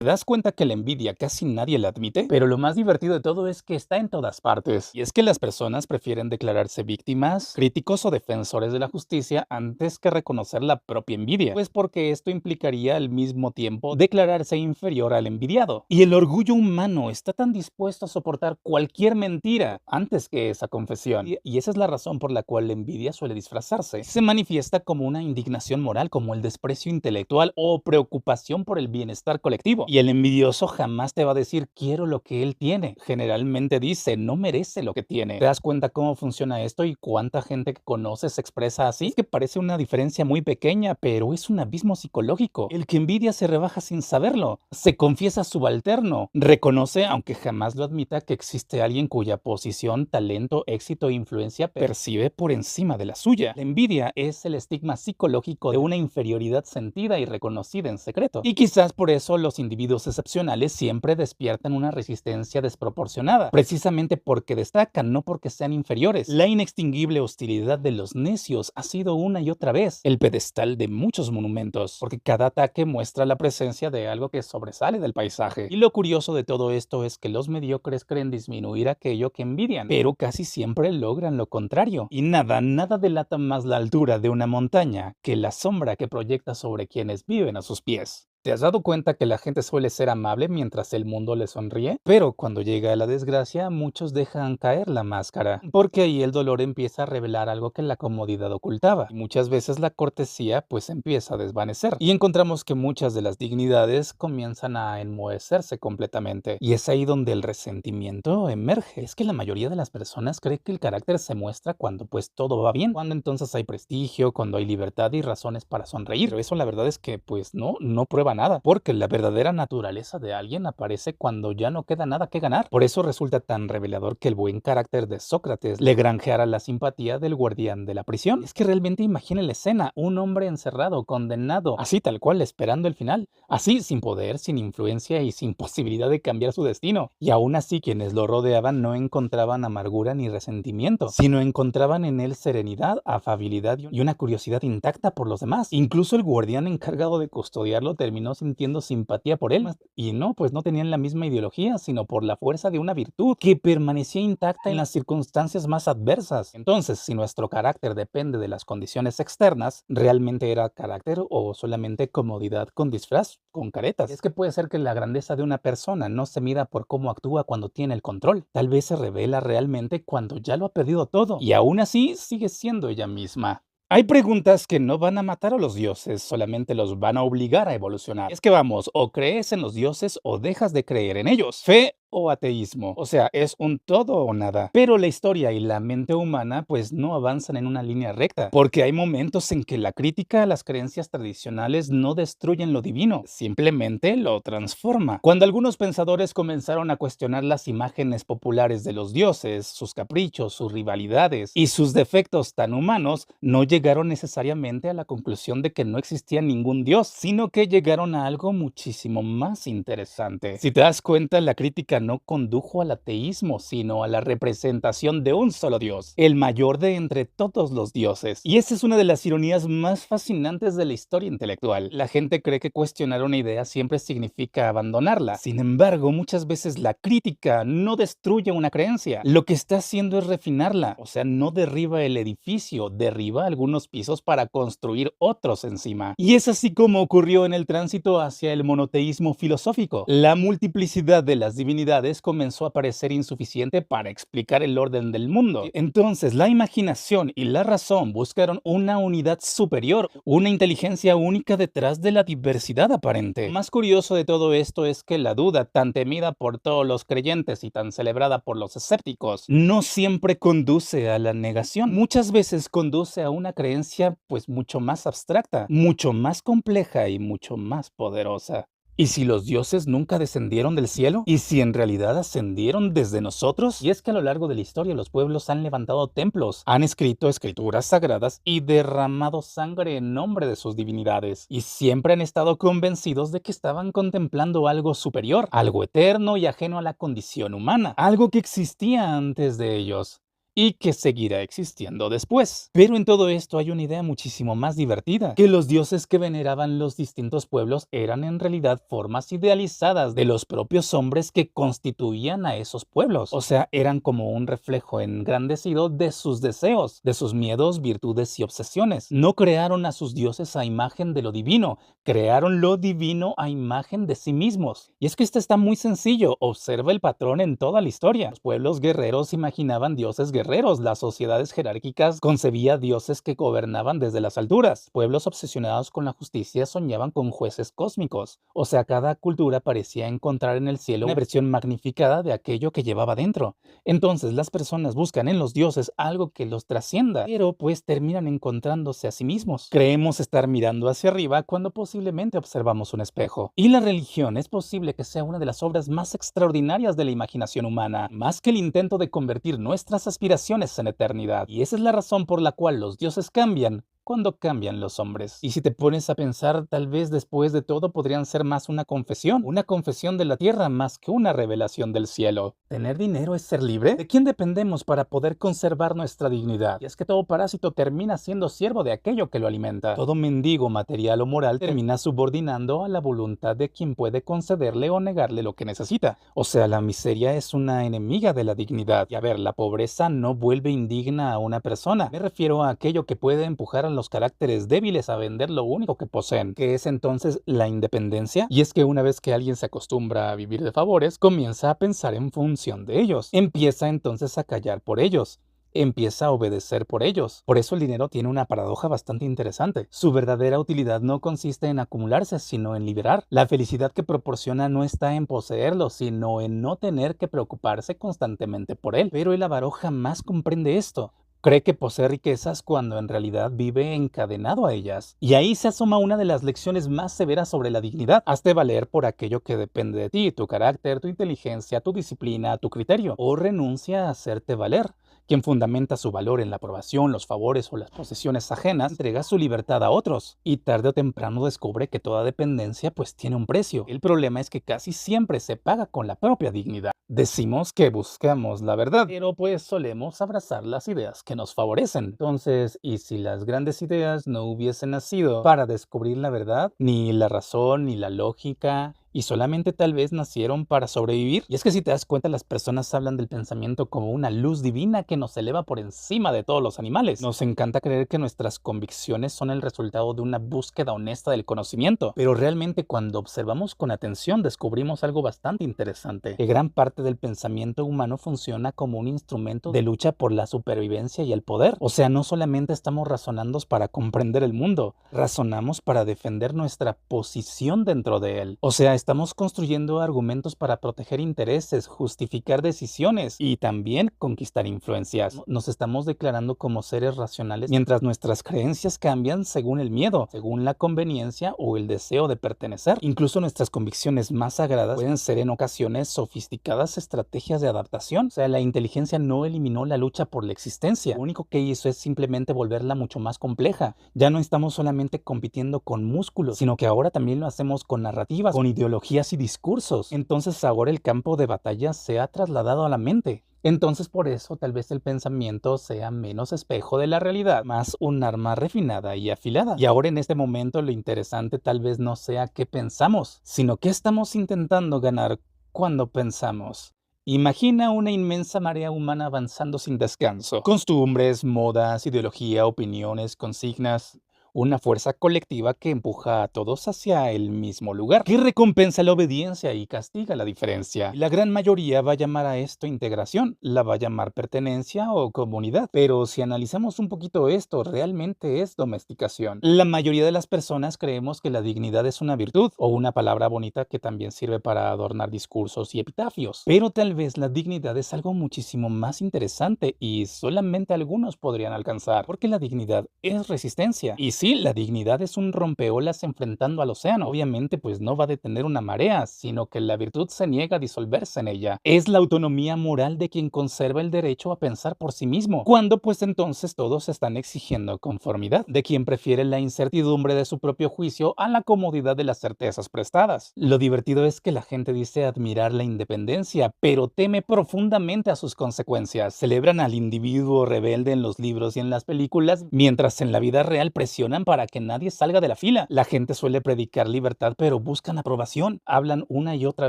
¿Te das cuenta que la envidia casi nadie la admite? Pero lo más divertido de todo es que está en todas partes. Y es que las personas prefieren declararse víctimas, críticos o defensores de la justicia antes que reconocer la propia envidia. Pues porque esto implicaría al mismo tiempo declararse inferior al envidiado. Y el orgullo humano está tan dispuesto a soportar cualquier mentira antes que esa confesión. Y esa es la razón por la cual la envidia suele disfrazarse. Se manifiesta como una indignación moral, como el desprecio intelectual o preocupación por el bienestar colectivo. Y el envidioso jamás te va a decir quiero lo que él tiene. Generalmente dice no merece lo que tiene. ¿Te das cuenta cómo funciona esto y cuánta gente que conoces se expresa así? Es que parece una diferencia muy pequeña, pero es un abismo psicológico. El que envidia se rebaja sin saberlo, se confiesa subalterno, reconoce, aunque jamás lo admita, que existe alguien cuya posición, talento, éxito e influencia percibe por encima de la suya. La envidia es el estigma psicológico de una inferioridad sentida y reconocida en secreto. Y quizás por eso los individuos excepcionales siempre despiertan una resistencia desproporcionada, precisamente porque destacan, no porque sean inferiores. La inextinguible hostilidad de los necios ha sido una y otra vez el pedestal de muchos monumentos, porque cada ataque muestra la presencia de algo que sobresale del paisaje. Y lo curioso de todo esto es que los mediocres creen disminuir aquello que envidian, pero casi siempre logran lo contrario. Y nada delata más la altura de una montaña que la sombra que proyecta sobre quienes viven a sus pies. ¿Te has dado cuenta que la gente suele ser amable mientras el mundo le sonríe? Pero cuando llega la desgracia, muchos dejan caer la máscara, porque ahí el dolor empieza a revelar algo que la comodidad ocultaba. Y muchas veces la cortesía pues empieza a desvanecer. Y encontramos que muchas de las dignidades comienzan a enmohecerse completamente. Y es ahí donde el resentimiento emerge. Es que la mayoría de las personas cree que el carácter se muestra cuando pues todo va bien, cuando entonces hay prestigio, cuando hay libertad y razones para sonreír. Pero eso la verdad es que pues no prueba nada, porque la verdadera naturaleza de alguien aparece cuando ya no queda nada que ganar. Por eso resulta tan revelador que el buen carácter de Sócrates le granjeara la simpatía del guardián de la prisión. Es que realmente imaginen la escena, un hombre encerrado, condenado, así tal cual, esperando el final, así sin poder, sin influencia y sin posibilidad de cambiar su destino. Y aún así quienes lo rodeaban no encontraban amargura ni resentimiento, sino encontraban en él serenidad, afabilidad y una curiosidad intacta por los demás. Incluso el guardián encargado de custodiarlo terminó sintiendo simpatía por él. Y no, pues no tenían la misma ideología, sino por la fuerza de una virtud que permanecía intacta en las circunstancias más adversas. Entonces, si nuestro carácter depende de las condiciones externas, ¿realmente era carácter o solamente comodidad con disfraz, con caretas? Es que puede ser que la grandeza de una persona no se mida por cómo actúa cuando tiene el control. Tal vez se revela realmente cuando ya lo ha perdido todo y aún así sigue siendo ella misma. Hay preguntas que no van a matar a los dioses, solamente los van a obligar a evolucionar. Es que vamos, o crees en los dioses o dejas de creer en ellos. Fe o ateísmo. O sea, es un todo o nada. Pero la historia y la mente humana pues no avanzan en una línea recta, porque hay momentos en que la crítica a las creencias tradicionales no destruyen lo divino, simplemente lo transforma. Cuando algunos pensadores comenzaron a cuestionar las imágenes populares de los dioses, sus caprichos, sus rivalidades y sus defectos tan humanos, no llegaron necesariamente a la conclusión de que no existía ningún dios, sino que llegaron a algo muchísimo más interesante. Si te das cuenta, la crítica no condujo al ateísmo, sino a la representación de un solo Dios, el mayor de entre todos los dioses. Y esa es una de las ironías más fascinantes de la historia intelectual. La gente cree que cuestionar una idea siempre significa abandonarla. Sin embargo, muchas veces la crítica no destruye una creencia. Lo que está haciendo es refinarla. O sea, no derriba el edificio, derriba algunos pisos para construir otros encima. Y es así como ocurrió en el tránsito hacia el monoteísmo filosófico. La multiplicidad de las divinidades comenzó a parecer insuficiente para explicar el orden del mundo. Entonces, la imaginación y la razón buscaron una unidad superior, una inteligencia única detrás de la diversidad aparente. Lo más curioso de todo esto es que la duda, tan temida por todos los creyentes y tan celebrada por los escépticos, no siempre conduce a la negación. Muchas veces conduce a una creencia pues mucho más abstracta, mucho más compleja y mucho más poderosa. ¿Y si los dioses nunca descendieron del cielo? ¿Y si en realidad ascendieron desde nosotros? Y es que a lo largo de la historia los pueblos han levantado templos, han escrito escrituras sagradas y derramado sangre en nombre de sus divinidades. Y siempre han estado convencidos de que estaban contemplando algo superior, algo eterno y ajeno a la condición humana, algo que existía antes de ellos. y que seguirá existiendo después. Pero en todo esto hay una idea muchísimo más divertida, que los dioses que veneraban los distintos pueblos eran en realidad formas idealizadas de los propios hombres que constituían a esos pueblos. O sea, eran como un reflejo engrandecido de sus deseos, de sus miedos, virtudes y obsesiones. No crearon a sus dioses a imagen de lo divino, crearon lo divino a imagen de sí mismos. Y es que esto está muy sencillo, observa el patrón en toda la historia. Los pueblos guerreros imaginaban dioses guerreros, las sociedades jerárquicas concebían dioses que gobernaban desde las alturas. Pueblos obsesionados con la justicia soñaban con jueces cósmicos. O sea, cada cultura parecía encontrar en el cielo una versión magnificada de aquello que llevaba dentro. Entonces las personas buscan en los dioses algo que los trascienda, pero pues terminan encontrándose a sí mismos. Creemos estar mirando hacia arriba cuando posiblemente observamos un espejo. Y la religión es posible que sea una de las obras más extraordinarias de la imaginación humana, más que el intento de convertir nuestras aspiraciones en eternidad. Y esa es la razón por la cual los dioses cambian cuando cambian los hombres. Y si te pones a pensar, tal vez después de todo podrían ser más una confesión de la tierra más que una revelación del cielo. ¿Tener dinero es ser libre? ¿De quién dependemos para poder conservar nuestra dignidad? Y es que todo parásito termina siendo siervo de aquello que lo alimenta. Todo mendigo material o moral termina subordinando a la voluntad de quien puede concederle o negarle lo que necesita. O sea, la miseria es una enemiga de la dignidad. Y a ver, la pobreza no vuelve indigna a una persona. Me refiero a aquello que puede empujar a los caracteres débiles a vender lo único que poseen, que es entonces la independencia. Y es que una vez que alguien se acostumbra a vivir de favores, comienza a pensar en función de ellos. Empieza entonces a callar por ellos. Empieza a obedecer por ellos. Por eso el dinero tiene una paradoja bastante interesante. Su verdadera utilidad no consiste en acumularse, sino en liberar. La felicidad que proporciona no está en poseerlo, sino en no tener que preocuparse constantemente por él. Pero el avaro jamás comprende esto. Cree que posee riquezas cuando en realidad vive encadenado a ellas. Y ahí se asoma una de las lecciones más severas sobre la dignidad. Hazte valer por aquello que depende de ti, tu carácter, tu inteligencia, tu disciplina, tu criterio. O renuncia a hacerte valer. Quien fundamenta su valor en la aprobación, los favores o las posesiones ajenas, entrega su libertad a otros. Y tarde o temprano descubre que toda dependencia pues tiene un precio. El problema es que casi siempre se paga con la propia dignidad. Decimos que buscamos la verdad, pero pues solemos abrazar las ideas que nos favorecen. Entonces, ¿y si las grandes ideas no hubiesen nacido para descubrir la verdad? Ni la razón, ni la lógica, y solamente tal vez nacieron para sobrevivir. Y es que si te das cuenta, las personas hablan del pensamiento como una luz divina que nos eleva por encima de todos los animales. Nos encanta creer que nuestras convicciones son el resultado de una búsqueda honesta del conocimiento, pero realmente cuando observamos con atención descubrimos algo bastante interesante, que gran parte del pensamiento humano funciona como un instrumento de lucha por la supervivencia y el poder. O sea, no solamente estamos razonando para comprender el mundo, razonamos para defender nuestra posición dentro de él. O sea, estamos construyendo argumentos para proteger intereses, justificar decisiones y también conquistar influencias. Nos estamos declarando como seres racionales mientras nuestras creencias cambian según el miedo, según la conveniencia o el deseo de pertenecer. Incluso nuestras convicciones más sagradas pueden ser en ocasiones sofisticadas estrategias de adaptación. O sea, la inteligencia no eliminó la lucha por la existencia. Lo único que hizo es simplemente volverla mucho más compleja. Ya no estamos solamente compitiendo con músculos, sino que ahora también lo hacemos con narrativas, con ideologías y discursos. Entonces ahora el campo de batalla se ha trasladado a la mente. Entonces por eso tal vez el pensamiento sea menos espejo de la realidad, más un arma refinada y afilada. Y ahora en este momento lo interesante tal vez no sea qué pensamos, sino qué estamos intentando ganar cuando pensamos. Imagina una inmensa marea humana avanzando sin descanso. Costumbres, modas, ideología, opiniones, consignas. Una fuerza colectiva que empuja a todos hacia el mismo lugar, que recompensa la obediencia y castiga la diferencia. La gran mayoría va a llamar a esto integración, la va a llamar pertenencia o comunidad. Pero si analizamos un poquito esto, realmente es domesticación. La mayoría de las personas creemos que la dignidad es una virtud o una palabra bonita que también sirve para adornar discursos y epitafios. Pero tal vez la dignidad es algo muchísimo más interesante y solamente algunos podrían alcanzar, porque la dignidad es resistencia. Y sí, la dignidad es un rompeolas enfrentando al océano. Obviamente, pues no va a detener una marea, sino que la virtud se niega a disolverse en ella. Es la autonomía moral de quien conserva el derecho a pensar por sí mismo, cuando pues entonces todos están exigiendo conformidad, de quien prefiere la incertidumbre de su propio juicio a la comodidad de las certezas prestadas. Lo divertido es que la gente dice admirar la independencia, pero teme profundamente a sus consecuencias. Celebran al individuo rebelde en los libros y en las películas, mientras en la vida real presionan para que nadie salga de la fila. La gente suele predicar libertad, pero buscan aprobación. Hablan una y otra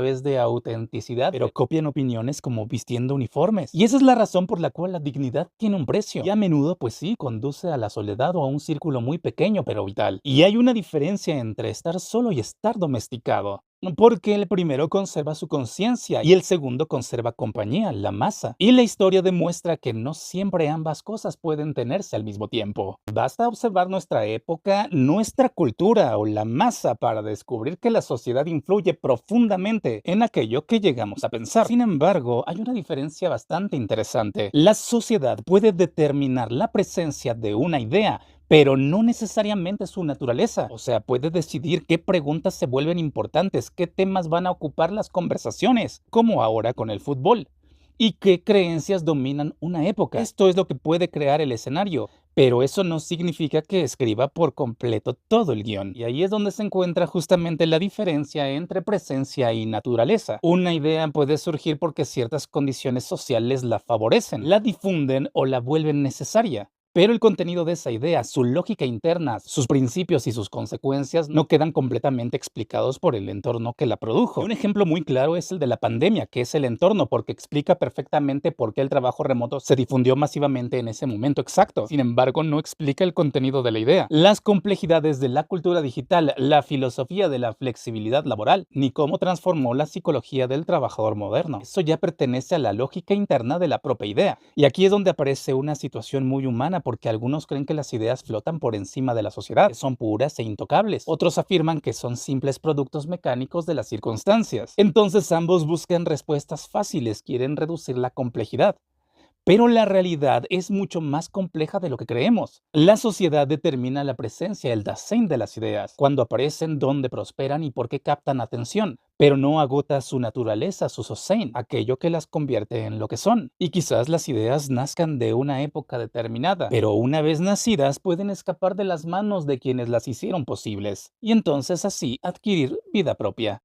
vez de autenticidad, pero copian opiniones como vistiendo uniformes. Y esa es la razón por la cual la dignidad tiene un precio. Y a menudo, pues sí, conduce a la soledad o a un círculo muy pequeño pero vital. Y hay una diferencia entre estar solo y estar domesticado. Porque el primero conserva su conciencia y el segundo conserva compañía, la masa. Y la historia demuestra que no siempre ambas cosas pueden tenerse al mismo tiempo. Basta observar nuestra época, nuestra cultura o la masa para descubrir que la sociedad influye profundamente en aquello que llegamos a pensar. Sin embargo, hay una diferencia bastante interesante. La sociedad puede determinar la presencia de una idea, pero no necesariamente su naturaleza. O sea, puede decidir qué preguntas se vuelven importantes, qué temas van a ocupar las conversaciones, como ahora con el fútbol, y qué creencias dominan una época. Esto es lo que puede crear el escenario, pero eso no significa que escriba por completo todo el guión. Y ahí es donde se encuentra justamente la diferencia entre presencia y naturaleza. Una idea puede surgir porque ciertas condiciones sociales la favorecen, la difunden o la vuelven necesaria. Pero el contenido de esa idea, su lógica interna, sus principios y sus consecuencias no quedan completamente explicados por el entorno que la produjo. Un ejemplo muy claro es el de la pandemia, que es el entorno, porque explica perfectamente por qué el trabajo remoto se difundió masivamente en ese momento exacto. Sin embargo, no explica el contenido de la idea, las complejidades de la cultura digital, la filosofía de la flexibilidad laboral, ni cómo transformó la psicología del trabajador moderno. Eso ya pertenece a la lógica interna de la propia idea. Y aquí es donde aparece una situación muy humana, porque algunos creen que las ideas flotan por encima de la sociedad, que son puras e intocables. Otros afirman que son simples productos mecánicos de las circunstancias. Entonces ambos buscan respuestas fáciles, quieren reducir la complejidad. Pero la realidad es mucho más compleja de lo que creemos. La sociedad determina la presencia, el Dasein de las ideas, cuando aparecen, dónde prosperan y por qué captan atención, pero no agota su naturaleza, su Sosein, aquello que las convierte en lo que son. Y quizás las ideas nazcan de una época determinada, pero una vez nacidas pueden escapar de las manos de quienes las hicieron posibles, y entonces así adquirir vida propia.